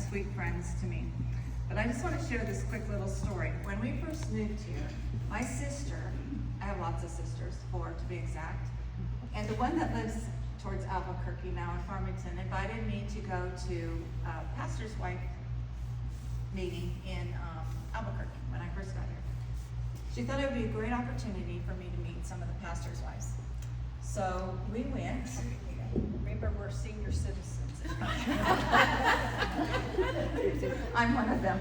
sweet friends to me. But I just want to share this quick little story. When we first moved here, my sister, I have lots of sisters, 4 to be exact, and the one that lives towards Albuquerque now in Farmington invited me to go to a pastor's wife meeting in Albuquerque when I first got here. She thought it would be a great opportunity for me to meet some of the pastors' wives. So we went. Remember, we're senior citizens. I'm one of them.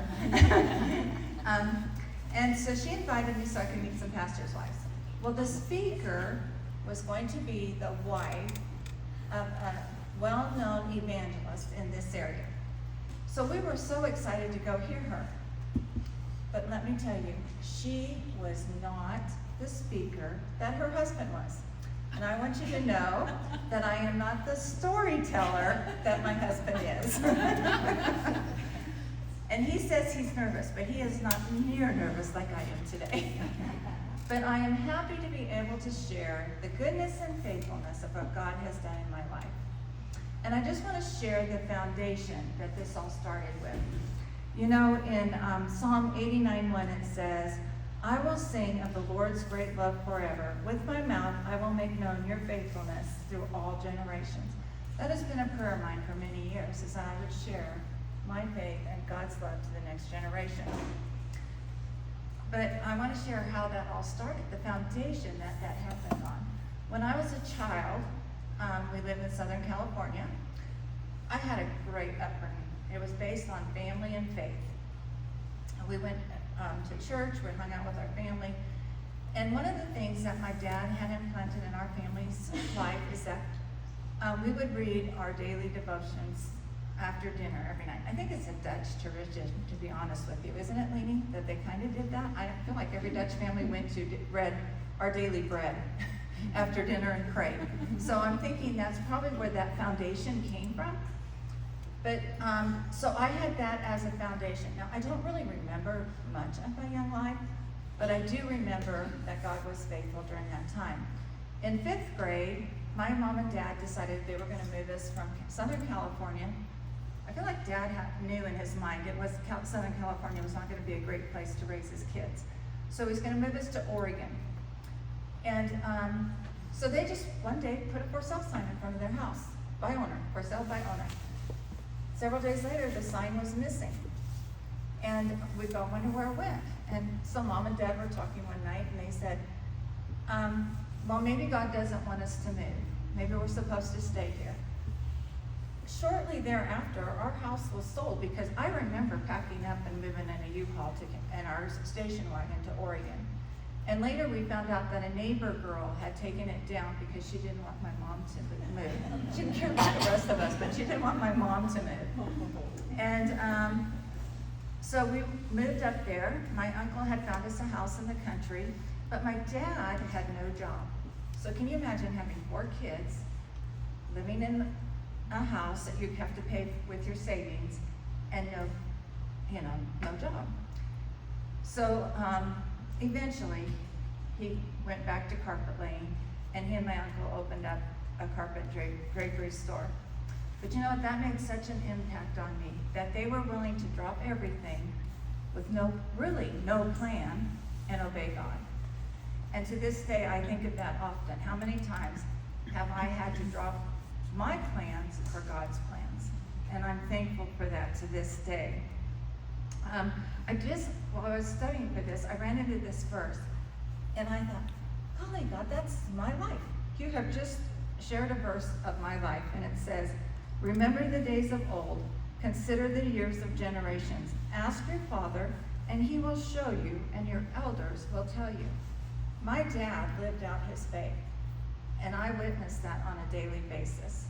And so she invited me so I could meet some pastors' wives. Well, the speaker was going to be the wife of a well-known evangelist in this area. So we were so excited to go hear her. But let me tell you, she was not the speaker that her husband was. And I want you to know that I am not the storyteller that my husband is. And he says he's nervous, but he is not near nervous like I am today. But I am happy to be able to share the goodness and faithfulness of what God has done in my life. And I just want to share the foundation that this all started with. You know, in Psalm 89:1 it says, I will sing of the Lord's great love forever. With my mouth I will make known your faithfulness through all generations. That has been a prayer of mine for many years, as I would share my faith and God's love to the next generation. But I want to share how that all started, the foundation that happened on. When I was a child, we lived in Southern California. I had a great upbringing. It was based on family and faith. We went to church, we hung out with our family. And one of the things that my dad had implanted in our family's life is that we would read our daily devotions after dinner every night. I think it's a Dutch tradition, to be honest with you, isn't it, Leanie, that they kind of did that? I feel like every Dutch family went to read our daily bread after dinner and prayed. So I'm thinking that's probably where that foundation came from. But so I had that as a foundation. Now, I don't really remember much of my young life, but I do remember that God was faithful during that time. In 5th grade, my mom and dad decided they were going to move us from Southern California. I feel like Dad knew in his mind Southern California was not going to be a great place to raise his kids. So he's going to move us to Oregon. And so they just one day put a for sale sign in front of their house, by owner, for sale by owner. Several days later, the sign was missing. And we thought, wonder where it went. And so Mom and Dad were talking one night, and they said, well, maybe God doesn't want us to move. Maybe we're supposed to stay here. Shortly thereafter, our house was sold because I remember packing up and moving in a U-Haul in our station wagon to Oregon. And later we found out that a neighbor girl had taken it down because she didn't want my mom to move. She didn't care about the rest of us, but she didn't want my mom to move. And so we moved up there. My uncle had found us a house in the country, but my dad had no job. So can you imagine having 4 kids, living in a house that you have to pay with your savings, and no job? So eventually, he went back to carpet laying, and he and my uncle opened up a carpet drapery store. But you know what? That made such an impact on me that they were willing to drop everything with really no plan and obey God. And to this day, I think of that often. How many times have I had to drop my plans for God's plans? And I'm thankful for that to this day. While I was studying for this, I ran into this verse, and I thought, golly God, that's my life. You have just shared a verse of my life, and it says, remember the days of old, consider the years of generations. Ask your father, and he will show you, and your elders will tell you. My dad lived out his faith, and I witnessed that on a daily basis.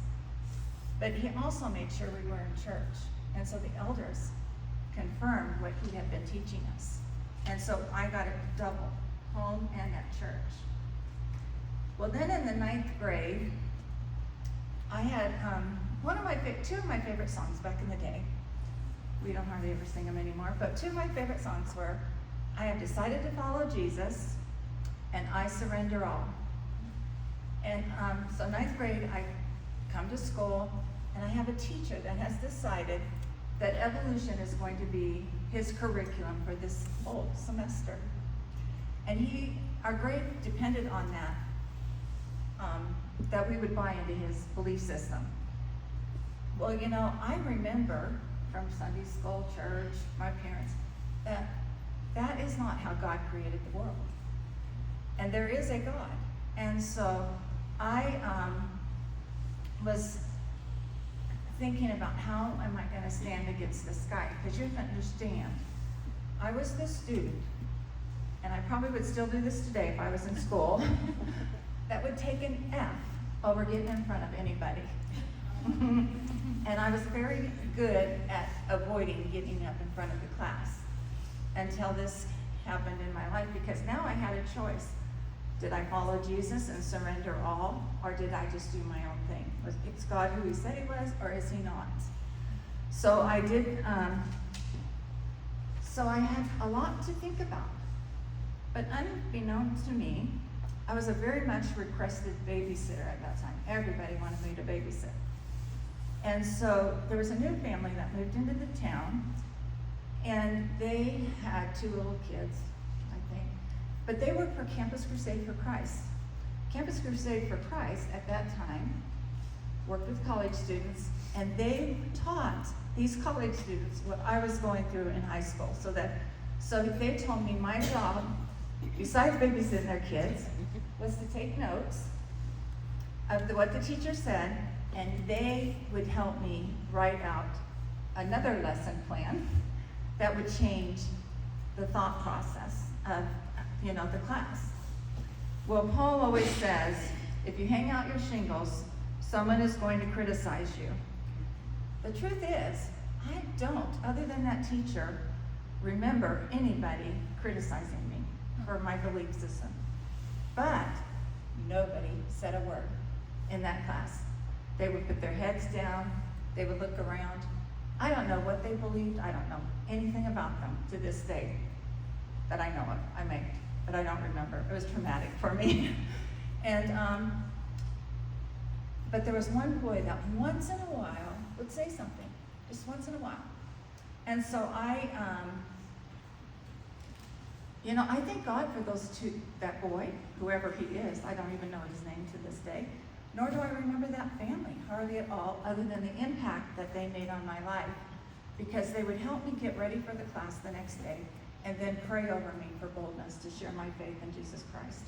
But he also made sure we were in church, and so the elders confirmed what he had been teaching us. And so I got it double, home and at church. Well, then in the 9th grade, I had two of my favorite songs back in the day. We don't hardly ever sing them anymore, but 2 of my favorite songs were, I have decided to follow Jesus, and I surrender all. And so 9th grade, I come to school, and I have a teacher that has decided that evolution is going to be his curriculum for this whole semester. And our grade depended on that we would buy into his belief system. Well, you know, I remember from Sunday school, church, my parents, that is not how God created the world. And there is a God. And so I was thinking about how am I going to stand against this guy? Because you have to understand, I was this student, and I probably would still do this today if I was in school, that would take an F over getting in front of anybody. And I was very good at avoiding getting up in front of the class until this happened in my life, because now I had a choice. Did I follow Jesus and surrender all, or did I just do my own thing? Is God who he said he was, or is he not? So I did, so I had a lot to think about. But unbeknownst to me, I was a very much requested babysitter at that time. Everybody wanted me to babysit. And so there was a new family that moved into the town, and they had 2 little kids, I think. But they worked for Campus Crusade for Christ. Campus Crusade for Christ at that time worked with college students, and they taught these college students what I was going through in high school. So they told me my job, besides babysitting their kids, was to take notes of what the teacher said, and they would help me write out another lesson plan that would change the thought process of, the class. Well, Paul always says, if you hang out your shingles, someone is going to criticize you. The truth is, I don't, other than that teacher, remember anybody criticizing me for my belief system. But nobody said a word in that class. They would put their heads down, they would look around. I don't know what they believed, I don't know anything about them to this day that I know of. But I don't remember. It was traumatic for me. And but there was one boy that once in a while would say something, just once in a while. And so I thank God for that boy, whoever he is. I don't even know his name to this day, nor do I remember that family hardly at all, other than the impact that they made on my life, because they would help me get ready for the class the next day and then pray over me for boldness to share my faith in Jesus Christ.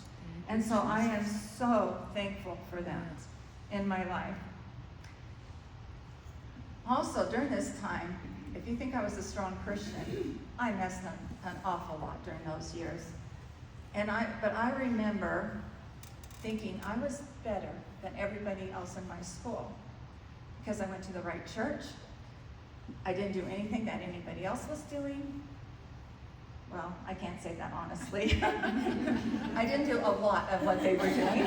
And so I am so thankful for that in my life. Also, during this time, if you think I was a strong Christian, I messed up an awful lot during those years. But I remember thinking I was better than everybody else in my school because I went to the right church. I didn't do anything that anybody else was doing. Well, I can't say that honestly. I didn't do a lot of what they were doing.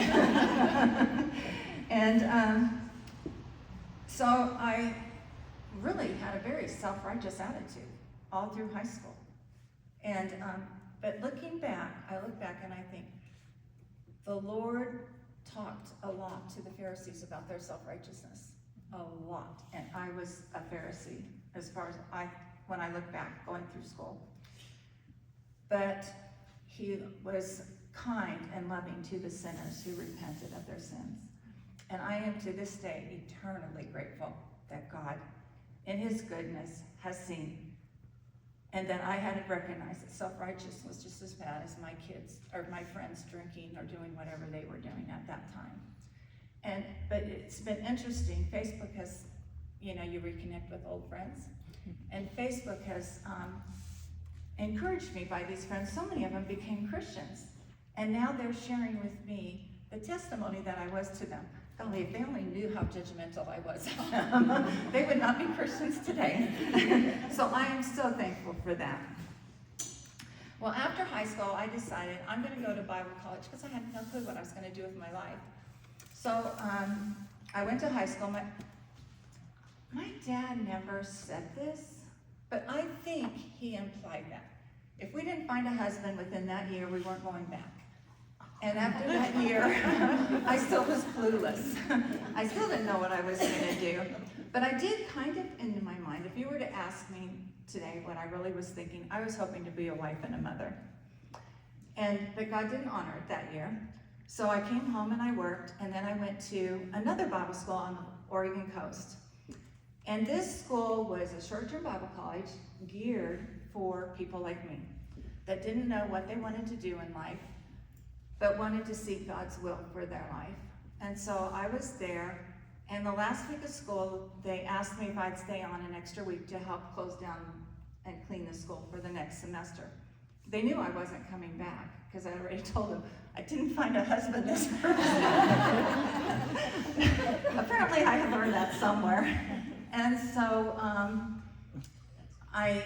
And so I really had a very self-righteous attitude all through high school. And but looking back, I look back and I think the Lord talked a lot to the Pharisees about their self-righteousness, a lot. And I was a Pharisee as far as when I look back going through school. But he was kind and loving to the sinners who repented of their sins. And I am to this day eternally grateful that God, in his goodness, has seen, and that I hadn't recognized that self-righteousness was just as bad as my kids or my friends drinking or doing whatever they were doing at that time. But it's been interesting. Facebook has, you reconnect with old friends, and Facebook has encouraged me by these friends. So many of them became Christians, and now they're sharing with me the testimony that I was to them. Golly, if they only knew how judgmental I was of them, they would not be Christians today. So I am so thankful for that. Well, after high school, I decided I'm going to go to Bible college because I had no clue what I was going to do with my life. So I went to high school. My dad never said this, but I think he implied that. If we didn't find a husband within that year, we weren't going back. And after that year, I still was clueless. I still didn't know what I was going to do. But I did kind of, in my mind, if you were to ask me today what I really was thinking, I was hoping to be a wife and a mother. But God didn't honor it that year. So I came home and I worked, and then I went to another Bible school on the Oregon coast. And this school was a short-term Bible college geared for people like me that didn't know what they wanted to do in life, but wanted to seek God's will for their life. And so I was there, and the last week of school, they asked me if I'd stay on an extra week to help close down and clean the school for the next semester. They knew I wasn't coming back, because I already told them I didn't find a husband this person. Apparently I had learned that somewhere. And so I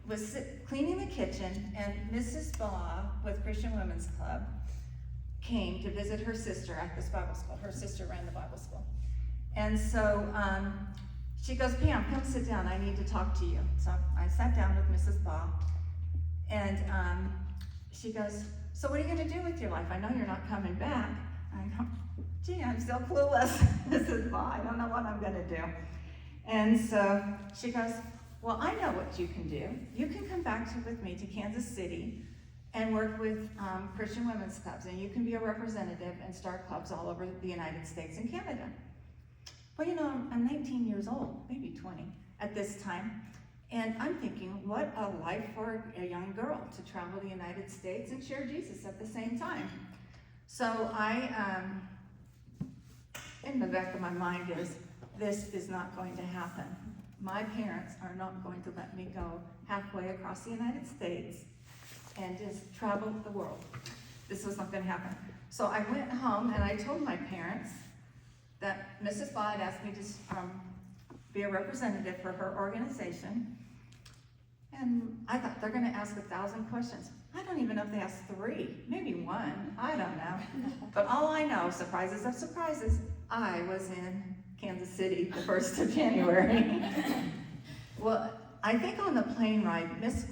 was cleaning the kitchen, and Mrs. Baugh with Christian Women's Club came to visit her sister at this Bible school. Her sister ran the Bible school. And so she goes, Pam, come sit down. I need to talk to you. So I sat down with Mrs. Baugh, and she goes, so what are you going to do with your life? I know you're not coming back. I go, gee, I'm still clueless, Mrs. Baugh. I don't know what I'm going to do. And so she goes, well, I know what you can do. You can come back with me to Kansas City and work with Christian women's clubs, and you can be a representative and start clubs all over the United States and Canada. Well, you know, I'm 19 years old, maybe 20 at this time, and I'm thinking, what a life for a young girl to travel the United States and share Jesus at the same time. So in the back of my mind is, this is not going to happen. My parents are not going to let me go halfway across the United States and just travel the world. This was not going to happen. So I went home and I told my parents that Mrs. Baugh had asked me to be a representative for her organization. And I thought, they're going to ask 1,000 questions. I don't even know if they asked 3, maybe 1, I don't know. But all I know, surprises of surprises, I was in Kansas City the 1st of January. Well, I think on the plane ride, Miss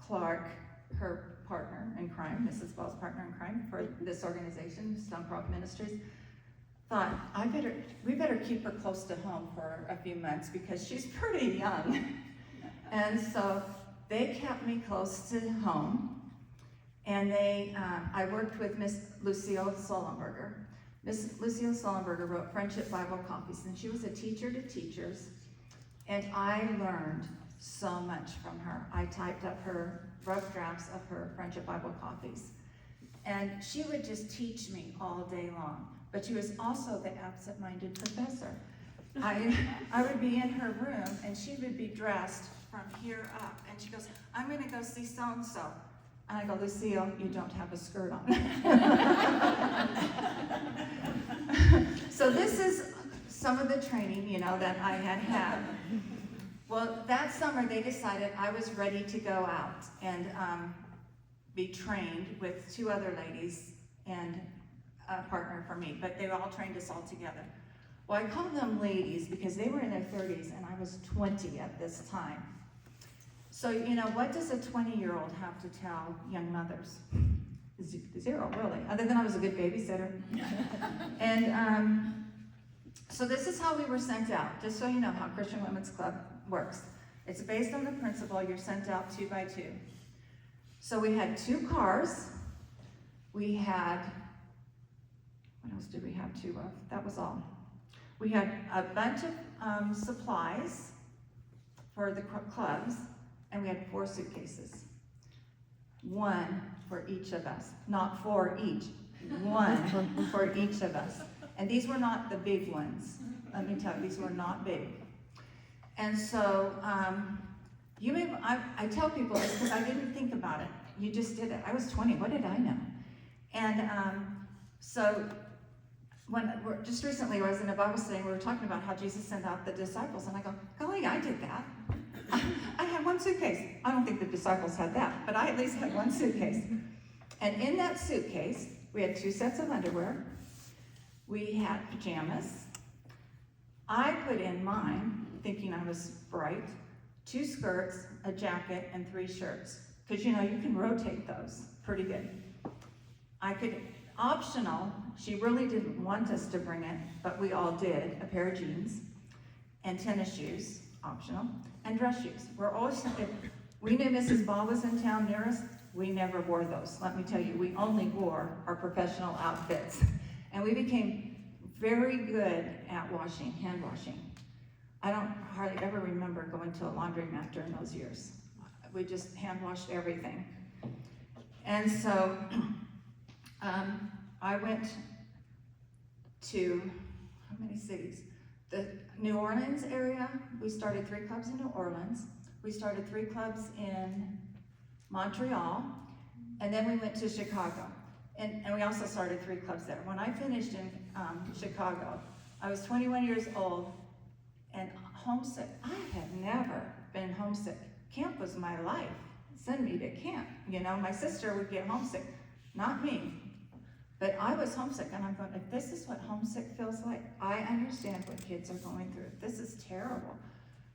Clark, her partner in crime, Mrs. Ball's partner in crime for this organization, Stump Rock Ministries, thought, we better keep her close to home for a few months because she's pretty young. And so they kept me close to home, and I worked with Miss Lucille Sullenberger. Miss Lucille Sullenberger wrote Friendship Bible Copies, and she was a teacher to teachers, and I learned so much from her. I typed up her rough drafts of her Friendship Bible Copies, and she would just teach me all day long, but she was also the absent-minded professor. I would be in her room, and she would be dressed from here up, and she goes, I'm going to go see so-and-so. And I go, Lucille, you don't have a skirt on. So this is some of the training, that I had had. Well, that summer they decided I was ready to go out and be trained with 2 other ladies and a partner for me, but they all trained us all together. Well, I call them ladies because they were in their 30s and I was 20 at this time. So, what does a 20-year-old have to tell young mothers? 0, really, other than I was a good babysitter. And so this is how we were sent out, just so you know how Christian Women's Club works. It's based on the principle you're sent out 2 by 2. So we had 2 cars. We had, what else did we have 2 of? That was all. We had a bunch of supplies for the clubs, and we had 4 suitcases. 1 for each of us, not 4 each, 1 for each of us. And these were not the big ones. Let me tell you, these were not big. And so, I tell people this because I didn't think about it. You just did it. I was 20, what did I know? And so, just recently I was in a Bible study and we were talking about how Jesus sent out the disciples, and I go, golly, I did that. I had 1 suitcase. I don't think the disciples had that, but I at least had 1 suitcase. And in that suitcase, we had 2 sets of underwear. We had pajamas. I put in mine, thinking I was bright, 2 skirts, a jacket, and 3 shirts. Because you can rotate those pretty good. Optional, she really didn't want us to bring it, but we all did, a pair of jeans. and tennis shoes, optional, and dress shoes. We knew Mrs. Ball was in town near us, we never wore those. Let me tell you, we only wore our professional outfits. And we became very good at washing, hand washing. I don't hardly ever remember going to a laundromat during those years. We just hand washed everything. And so I went to, how many cities? The New Orleans area, we started 3 clubs in New Orleans. We started 3 clubs in Montreal, and then we went to Chicago. And we also started 3 clubs there. When I finished in Chicago, I was 21 years old and homesick. I had never been homesick. Camp was my life. Send me to camp. You know, my sister would get homesick, not me. But I was homesick, and I'm going, if this is what homesick feels like, I understand what kids are going through. This is terrible.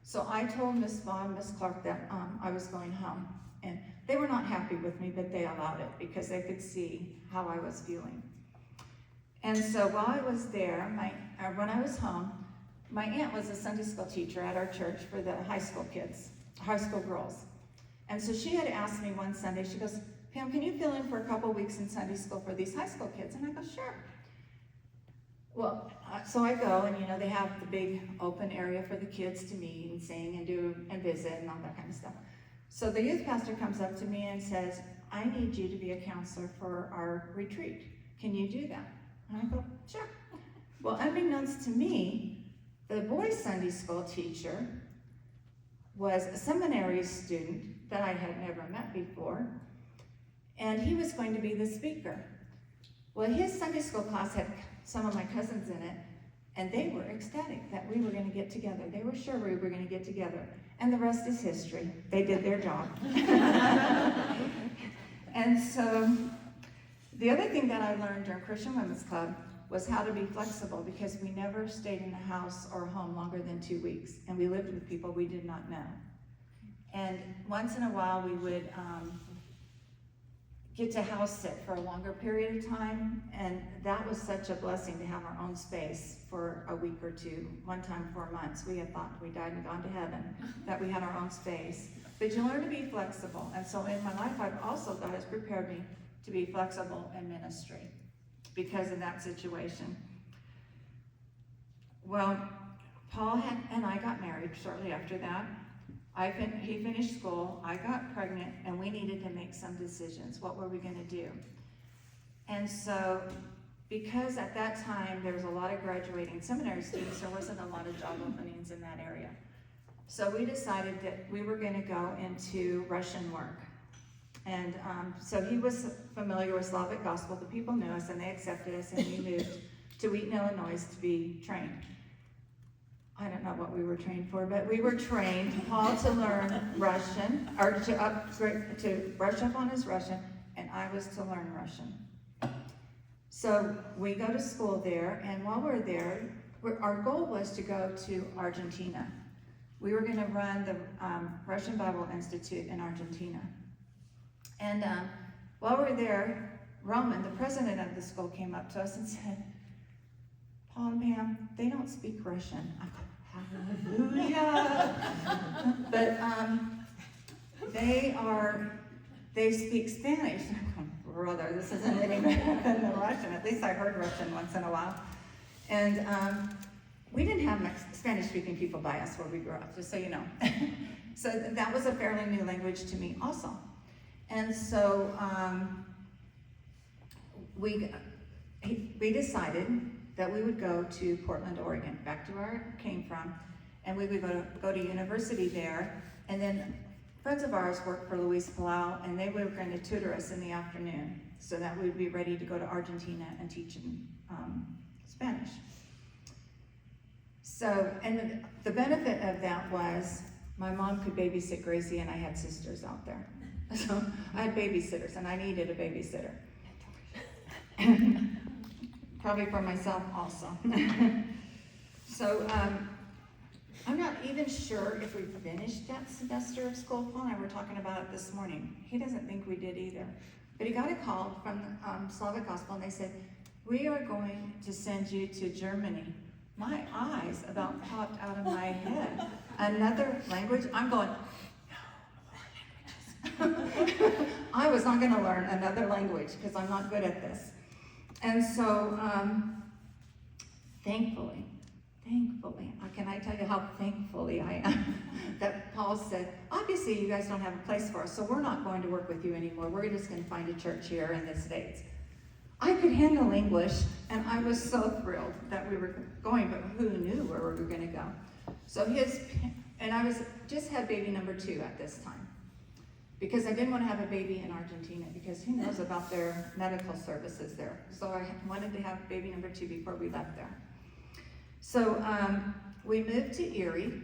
So I told Miss Vaughn, Miss Clark that I was going home. And they were not happy with me, but they allowed it because they could see how I was feeling. And so while I was there, when I was home, my aunt was a Sunday school teacher at our church for the high school kids, high school girls. And so she had asked me one Sunday, she goes, Pam, can you fill in for a couple weeks in Sunday school for these high school kids? And I go, sure. Well, so I go, and you know, they have the big open area for the kids to meet and sing and do and visit and all that kind of stuff. So the youth pastor comes up to me and says, I need you to be a counselor for our retreat. Can you do that? And I go, sure. Well, unbeknownst to me, the boys' Sunday school teacher was a seminary student that I had never met before, and he was going to be the speaker. Well, his Sunday school class had some of my cousins in it, and they were ecstatic that we were going to get together. They were sure we were going to get together. And the rest is history. They did their job. And so the other thing that I learned during Christian Women's Club was how to be flexible, because we never stayed in a house or a home longer than 2 weeks, and we lived with people we did not know. And once in a while we would get to house sit for a longer period of time, and that was such a blessing to have our own space for a week or 2. One time 4 months, we had thought we died and gone to heaven, that we had our own space. But you learn to be flexible, and so in my life, God has prepared me to be flexible in ministry because of that situation. Well, Paul and I got married shortly after that. He finished school, I got pregnant, and we needed to make some decisions. What were we going to do? And so, because at that time there was a lot of graduating seminary students, there wasn't a lot of job openings in that area. So we decided that we were going to go into Russian work. And so he was familiar with Slavic gospel. The people knew us, and they accepted us, and we moved to Wheaton, Illinois to be trained. I don't know what we were trained for, but we were trained, Paul to learn Russian, or to brush up on his Russian, and I was to learn Russian. So we go to school there, and while we're there, our goal was to go to Argentina. We were going to run the Russian Bible Institute in Argentina. And while we were there, Roman, the president of the school, came up to us and said, Paul and Pam, they don't speak Russian. I go, hallelujah. But they speak Spanish. I'm going, brother, this isn't any better than the Russian. At least I heard Russian once in a while. And we didn't have much Spanish-speaking people by us where we grew up, just so you know. So that was a fairly new language to me also. And so we decided that we would go to Portland, Oregon, back to where I came from, and we would go to university there. And then friends of ours worked for Luis Palau, and they were going to tutor us in the afternoon so that we'd be ready to go to Argentina and teach in Spanish. So, and the benefit of that was my mom could babysit Gracie, and I had sisters out there. So I had babysitters, and I needed a babysitter. Probably for myself also. So I'm not even sure if we finished that semester of school. Paul and I were talking about it this morning. He doesn't think we did either. But he got a call from Slavic Gospel, and they said, we are going to send you to Germany my eyes about popped out of my head. Another language, I'm going, no more languages. I was not gonna learn another language because I'm not good at this. And so, thankfully, can I tell you how thankfully I am that Paul said, obviously you guys don't have a place for us, so we're not going to work with you anymore. We're just gonna find a church here in the States. I could handle English, and I was so thrilled that we were going, but who knew where we were gonna go? So I just had baby number 2 at this time, because I didn't want to have a baby in Argentina, because who knows about their medical services there. So I wanted to have baby number 2 before we left there. So we moved to Erie,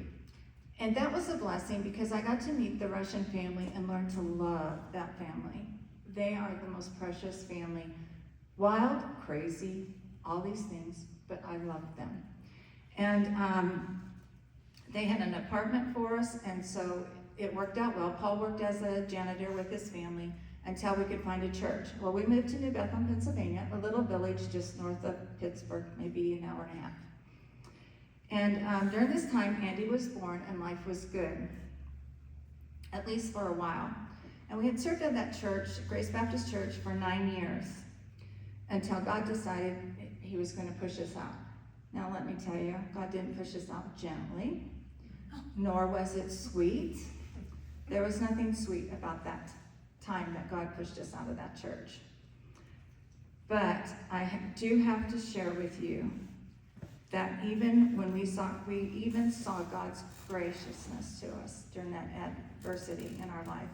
and that was a blessing because I got to meet the Russian family and learn to love that family. They are the most precious family. Wild, crazy, all these things, but I loved them. And they had an apartment for us, and so it worked out well. Paul worked as a janitor with his family until we could find a church. Well, we moved to New Bethlehem, Pennsylvania, a little village just north of Pittsburgh, maybe an hour and a half. And during this time, Andy was born, and life was good, at least for a while. And we had served at that church, Grace Baptist Church, for 9 years, until God decided he was going to push us out. Now let me tell you, God didn't push us out gently, nor was it sweet. There was nothing sweet about that time that God pushed us out of that church. But I do have to share with you that even when we even saw God's graciousness to us during that adversity in our life.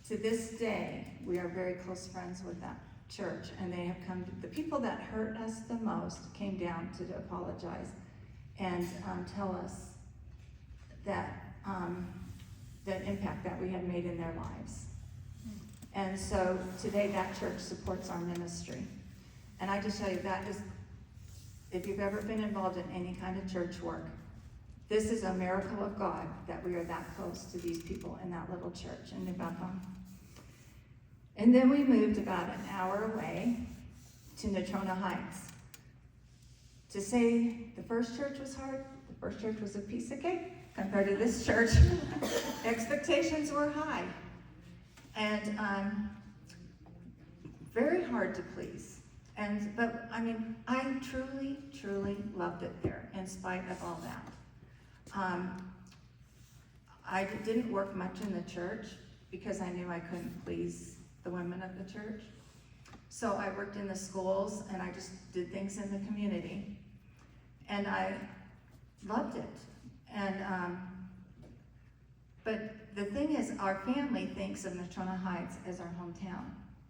To this day, we are very close friends with that church, and they have come, the people that hurt us the most came down to apologize and tell us that the impact that we had made in their lives. And so today that church supports our ministry. And I just tell you, that is, if you've ever been involved in any kind of church work, this is a miracle of God that we are that close to these people in that little church in New Bethlehem. And then we moved about an hour away to Natrona Heights. To say the first church was hard, the first church was a piece of cake compared to this church. Expectations were high and very hard to please. But I mean, I truly, truly loved it there in spite of all that. I didn't work much in the church because I knew I couldn't please the women of the church. So I worked in the schools and I just did things in the community. And I loved it. And but the thing is, our family thinks of Natrona Heights as our hometown.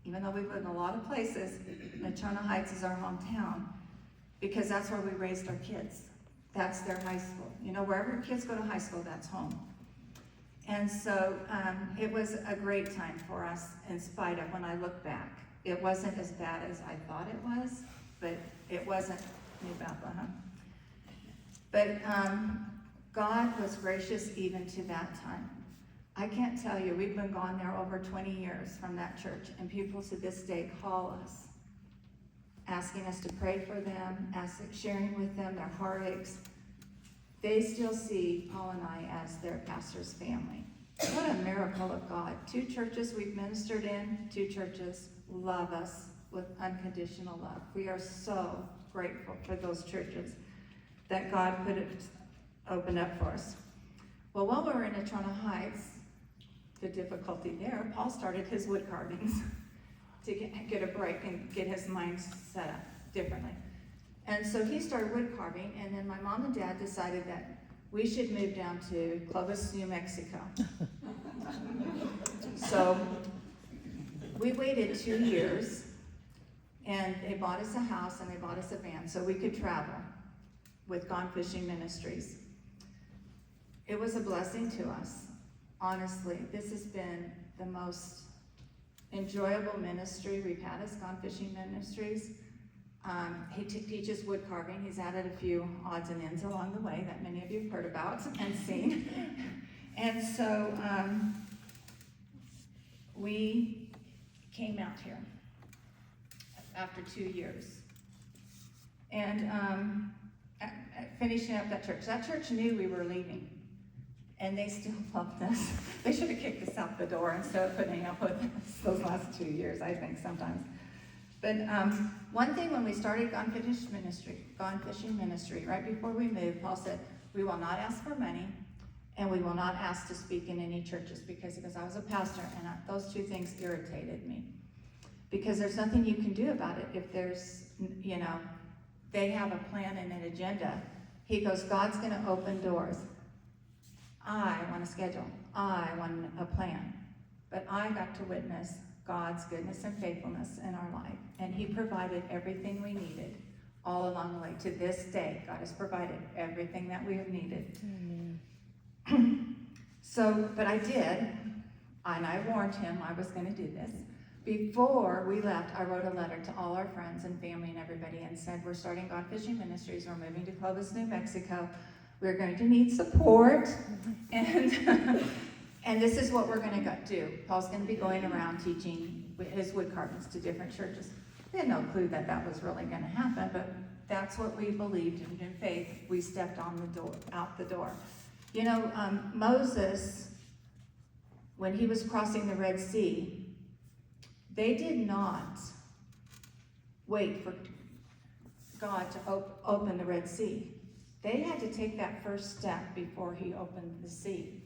Even though we've lived in a lot of places, Natrona Heights is our hometown because that's where we raised our kids. That's their high school. You know, wherever kids go to high school, that's home. And so it was a great time for us in spite of, when I look back. It wasn't as bad as I thought it was, but it wasn't New Bethlehem. But God was gracious even to that time. I can't tell you, we've been gone there over 20 years from that church, and people to this day call us, asking us to pray for them, sharing with them their heartaches. They still see Paul and I as their pastor's family. What a miracle of God. 2 churches we've ministered in, 2 churches love us with unconditional love. We are so grateful for those churches that God could have opened up for us. Well, while we were in Natrona Heights, the difficulty there, Paul started his wood carvings to get a break and get his mind set up differently. And so he started wood carving, and then my mom and dad decided that we should move down to Clovis, New Mexico. So we waited 2 years, and they bought us a house and they bought us a van so we could travel with Gone Fishing Ministries. It was a blessing to us. Honestly, this has been the most enjoyable ministry we've had as Gone Fishing Ministries. He teaches wood carving. He's added a few odds and ends along the way that many of you have heard about and seen. And so we came out here after 2 years. And finishing up that church. That church knew we were leaving, and they still loved us. They should have kicked us out the door instead of putting up with us those last 2 years, I think, sometimes. But one thing when we started Gone Fishing Ministry, right before we moved, Paul said, we will not ask for money, and we will not ask to speak in any churches, because I was a pastor, and those two things irritated me. Because there's nothing you can do about it if there's, they have a plan and an agenda. He goes, God's going to open doors. I want a schedule. I want a plan. But I got to witness God's goodness and faithfulness in our life. And he provided everything we needed all along the way. To this day, God has provided everything that we have needed. But I did, and I warned him I was going to do this. Before we left, I wrote a letter to all our friends and family and everybody and said, we're starting God Fishing Ministries. We're moving to Clovis, New Mexico. We're going to need support. And this is what we're going to do. Paul's going to be going around teaching his wood carvings to different churches. We had no clue that that was really going to happen, but that's what we believed, and in faith, we stepped out the door. Moses, when he was crossing the Red Sea, they did not wait for God to open the Red Sea. They had to take that first step before he opened the sea.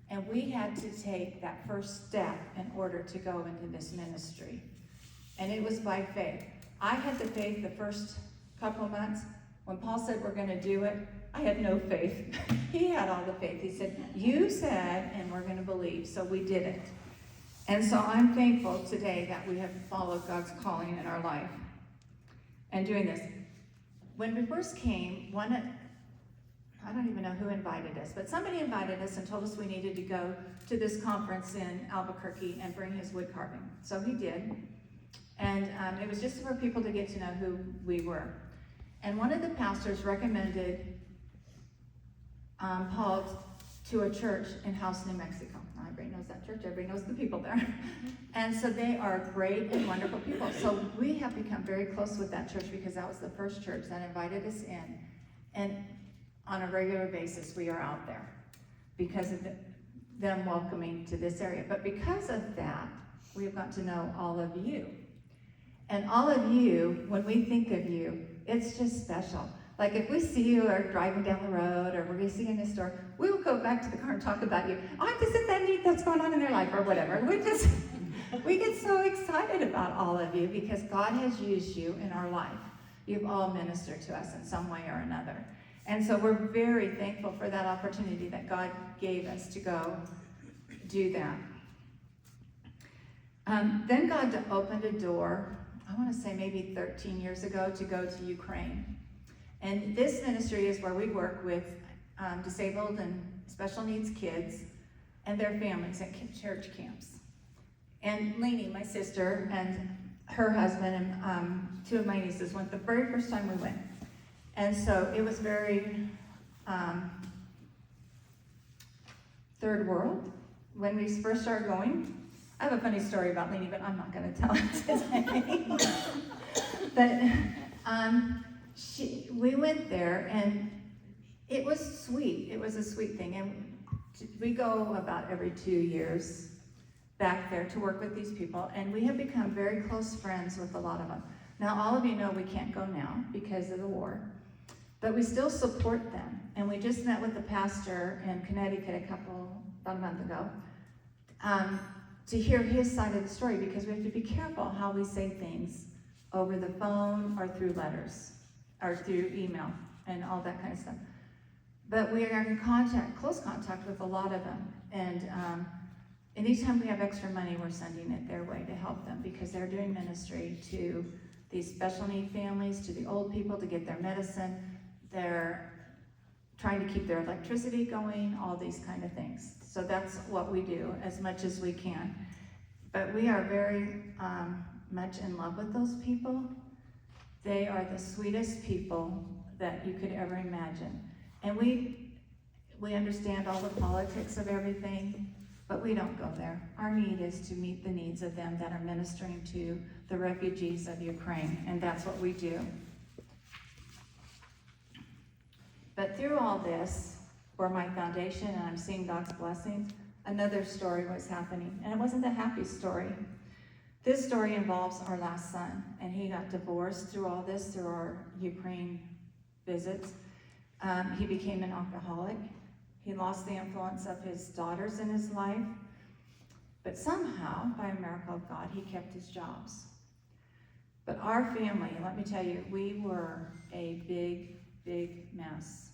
And we had to take that first step in order to go into this ministry. And it was by faith. I had the faith the first couple months. When Paul said we're going to do it, I had no faith. He had all the faith. He said, you said, and we're going to believe. So we did it. And so I'm thankful today that we have followed God's calling in our life and doing this. When we first came, I don't even know who invited us, but somebody invited us and told us we needed to go to this conference in Albuquerque and bring his wood carving. So he did. And it was just for people to get to know who we were. And one of the pastors recommended Paul to a church in House, New Mexico. Everybody knows that church. Everybody knows the people there. And so they are great and wonderful people. So we have become very close with that church because that was the first church that invited us in. And on a regular basis, we are out there because of them welcoming to this area. But because of that, we've got to know all of you. And all of you, when we think of you, it's just special. Like if we see you or driving down the road or we see you in the store, we will go back to the car and talk about you. Oh, isn't that neat that's going on in their life or whatever. We get so excited about all of you because God has used you in our life. You've all ministered to us in some way or another. And so we're very thankful for that opportunity that God gave us to go do that. Then God opened a door, I want to say maybe 13 years ago, to go to Ukraine. And this ministry is where we work with disabled and special needs kids and their families at church camps. And Lainey, my sister, and her husband and two of my nieces went the very first time we went. And so it was very third world when we first started going. I have a funny story about Lainey, but I'm not going to tell it today. But we went there, and it was sweet. It was a sweet thing. And we go about every 2 years back there to work with these people, and we have become very close friends with a lot of them. Now, all of you know we can't go now because of the war, but we still support them. And we just met with the pastor in Connecticut about a month ago, to hear his side of the story, because we have to be careful how we say things over the phone or through letters or through email and all that kind of stuff. But we are in close contact with a lot of them. And anytime we have extra money, we're sending it their way to help them, because they're doing ministry to these special need families, to the old people, to get their medicine. They're trying to keep their electricity going, all these kind of things. So that's what we do as much as we can. But we are very much in love with those people. They are the sweetest people that you could ever imagine. And we understand all the politics of everything, but we don't go there. Our need is to meet the needs of them that are ministering to the refugees of Ukraine, and that's what we do. But through all this, for my foundation, and I'm seeing God's blessings, another story was happening. And it wasn't a happy story. This story involves our last son, and he got divorced through all this, through our Ukraine visits. He became an alcoholic. He lost the influence of his daughters in his life. But somehow, by a miracle of God, he kept his jobs. But our family, let me tell you, we were a big, big mess.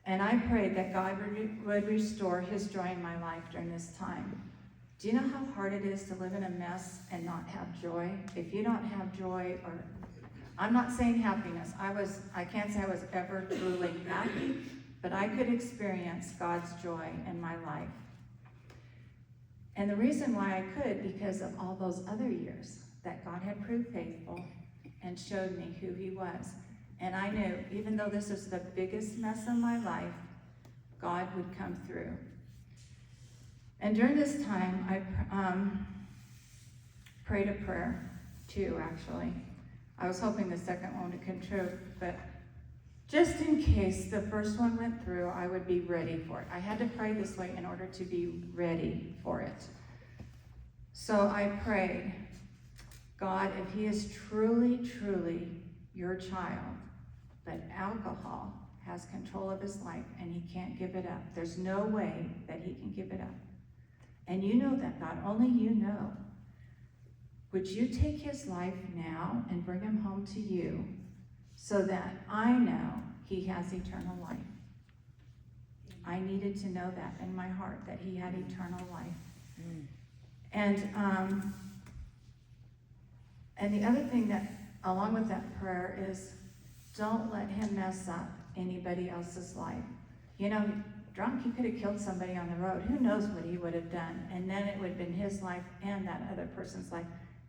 And I prayed that God would restore his joy in my life during this time. Do you know how hard it is to live in a mess and not have joy? If you don't have joy, or I'm not saying happiness. I can't say I was ever truly happy, but I could experience God's joy in my life. And the reason why I could, because of all those other years that God had proved faithful and showed me who he was. And I knew, even though this was the biggest mess in my life, God would come through. And during this time, I prayed a prayer, two actually. I was hoping the second one would come true, but just in case the first one went through, I would be ready for it. I had to pray this way in order to be ready for it. So I prayed, God, if he is truly, truly your child, but alcohol has control of his life and he can't give it up. There's no way that he can give it up. And you know that, God, only you know. Would you take his life now and bring him home to you so that I know he has eternal life? I needed to know that in my heart, that he had eternal life. And the other thing that, along with that prayer, is don't let him mess up anybody else's life. You know, drunk, he could have killed somebody on the road. Who knows what he would have done? And then it would have been his life and that other person's life.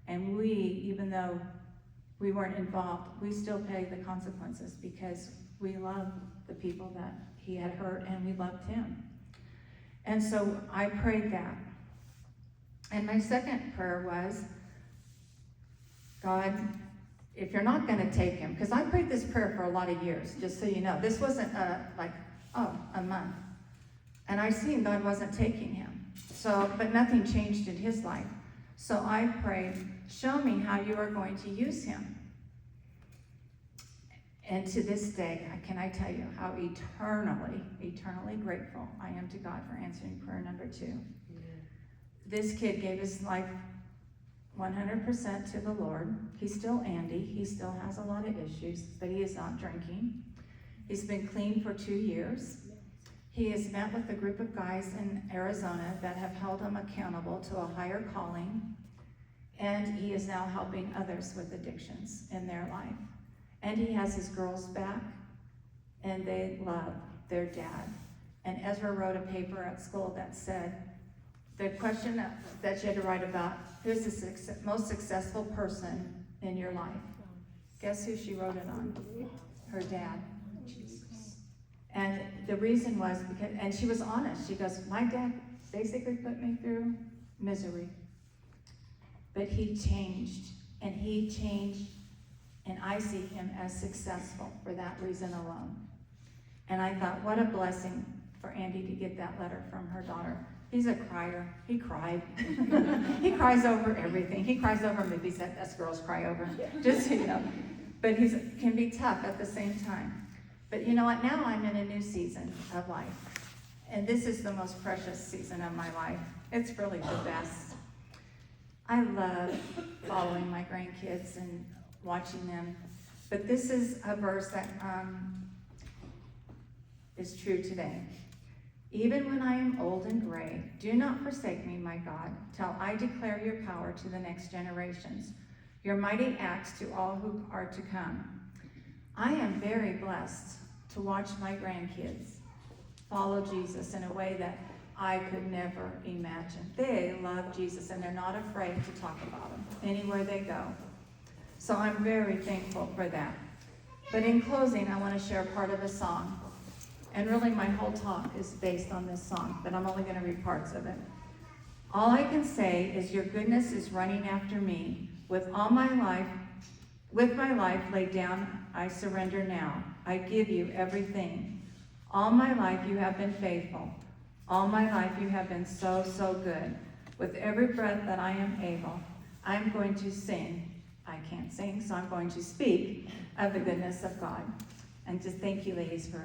And we, even though we weren't involved, we still pay the consequences because we love the people that he had hurt and we loved him. And so I prayed that. And my second prayer was, God, if you're not going to take him, because I prayed this prayer for a lot of years, just so you know. This wasn't a month. And I seen God wasn't taking him. So, but nothing changed in his life. So I prayed, show me how you are going to use him. And to this day, can I tell you how eternally grateful I am to God for answering prayer number 2. Yeah. This kid gave his life 100% to the Lord. He's still Andy. He still has a lot of issues, but he is not drinking. He's been clean for 2 years. He has met with a group of guys in Arizona that have held him accountable to a higher calling, and he is now helping others with addictions in their life. And he has his girls back, and they love their dad. And Ezra wrote a paper at school that said, the question that she had to write about, who's the most successful person in your life? Guess who she wrote it on? Her dad. And the reason was because, and she was honest. She goes, my dad basically put me through misery. But he changed, and and I see him as successful for that reason alone. And I thought, what a blessing for Andy to get that letter from her daughter. He's a crier. He cried. He cries over everything. He cries over movies that us girls cry over, just so you know. But he can be tough at the same time. But you know what? Now I'm in a new season of life. And this is the most precious season of my life. It's really the best. I love following my grandkids and watching them. But this is a verse that is true today. Even when I am old and gray, do not forsake me, my God, till I declare your power to the next generations, your mighty acts to all who are to come. I am very blessed to watch my grandkids follow Jesus in a way that I could never imagine. They love Jesus, and they're not afraid to talk about him anywhere they go. So I'm very thankful for that. But in closing, I want to share part of a song. And really my whole talk is based on this song, but I'm only going to read parts of it. All I can say is your goodness is running after me. With my life laid down, I surrender now. I give you everything. All my life you have been faithful. All my life you have been so, so good. With every breath that I am able, I'm going to sing. I can't sing, so I'm going to speak of the goodness of God. And just thank you, ladies, for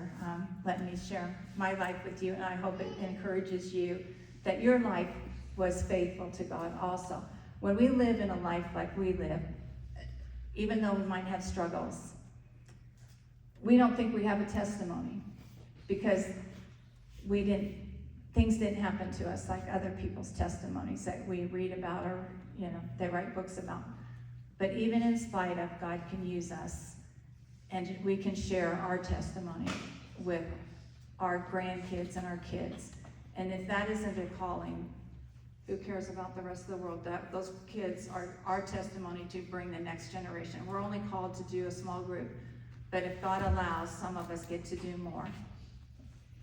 letting me share my life with you. And I hope it encourages you that your life was faithful to God also. When we live in a life like we live, even though we might have struggles, we don't think we have a testimony because things didn't happen to us like other people's testimonies that we read about or, they write books about. But even in spite of, God can use us, and we can share our testimony with our grandkids and our kids. And if that isn't a calling, who cares about the rest of the world? Those kids are our testimony to bring the next generation. We're only called to do a small group, but if God allows, some of us get to do more.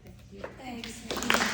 Thank you. Thanks.